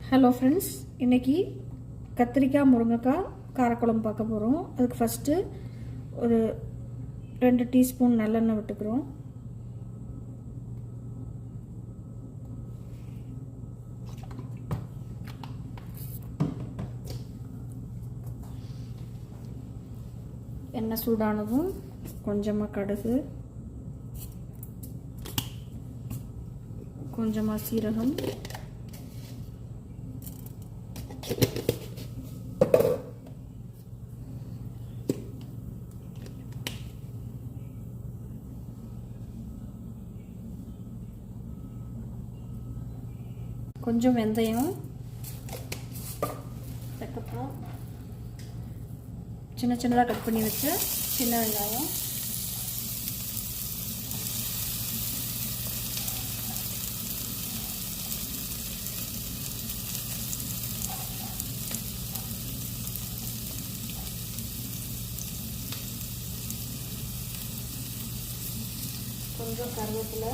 Hello friends, இன்றைக்கி கத்திரிக்காய் முருங்கைக்காய் காரக்குழம்பு பார்க்க போகிறோம். அதுக்கு ஃபஸ்ட்டு ஒரு 2 டீஸ்பூன் நல்லெண்ணெய் விட்டுக்கிறோம். எண்ணெய் சூடானதும் கொஞ்சமாக கடுகு, கொஞ்சமாக சீரகம், கொஞ்சம் வெந்தயம், அதுக்கப்புறம் சின்ன சின்னதாக கட் பண்ணி வச்ச சின்ன வெங்காயம், கொஞ்சம் கருவேப்பிலை,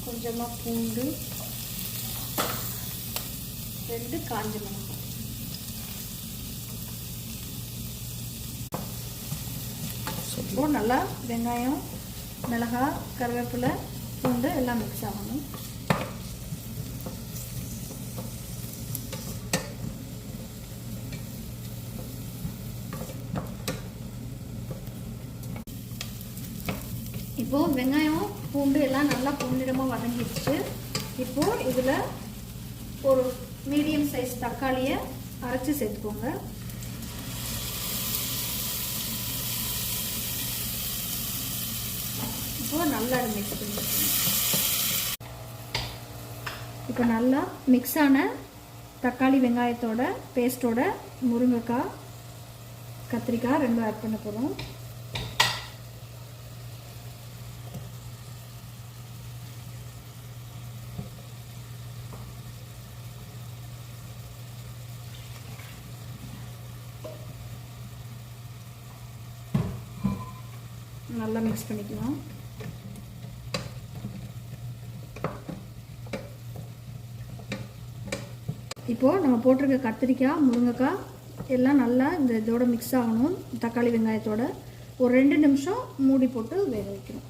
கொஞ்சமாக பூண்டு, 2 காஞ்ச மிளகாய். இப்போ நல்லா வெங்காயம், மிளகாய், கருவேப்பிலை, பூண்டு எல்லாம் மிக்ஸ் ஆகணும். இப்போது வெங்காயம் பூண்டு எல்லாம் நல்லா பொன்னிறமாக வதங்கிடுச்சு. இப்போது இதில் ஒரு மீடியம் சைஸ் தக்காளியை அரைச்சி சேர்த்துக்கோங்க. இப்போது நல்லா மிக்ஸ் பண்ணிக்கோங்க. இப்போ நல்லா மிக்ஸ் ஆன தக்காளி வெங்காயத்தோட பேஸ்ட்டோட முருங்கைக்காய், கத்திரிக்காய் 2 ஆட் பண்ண போகிறோம். நல்லா மிக்ஸ் பண்ணிக்கலாம். இப்போது நம்ம போட்டிருக்க கத்திரிக்காய், முருங்கைக்காய் எல்லாம் நல்லா இதோட மிக்ஸ் ஆகணும். தக்காளி வெங்காயத்தோட ஒரு 2 நிமிஷம் மூடி போட்டு வேக வைக்கணும்.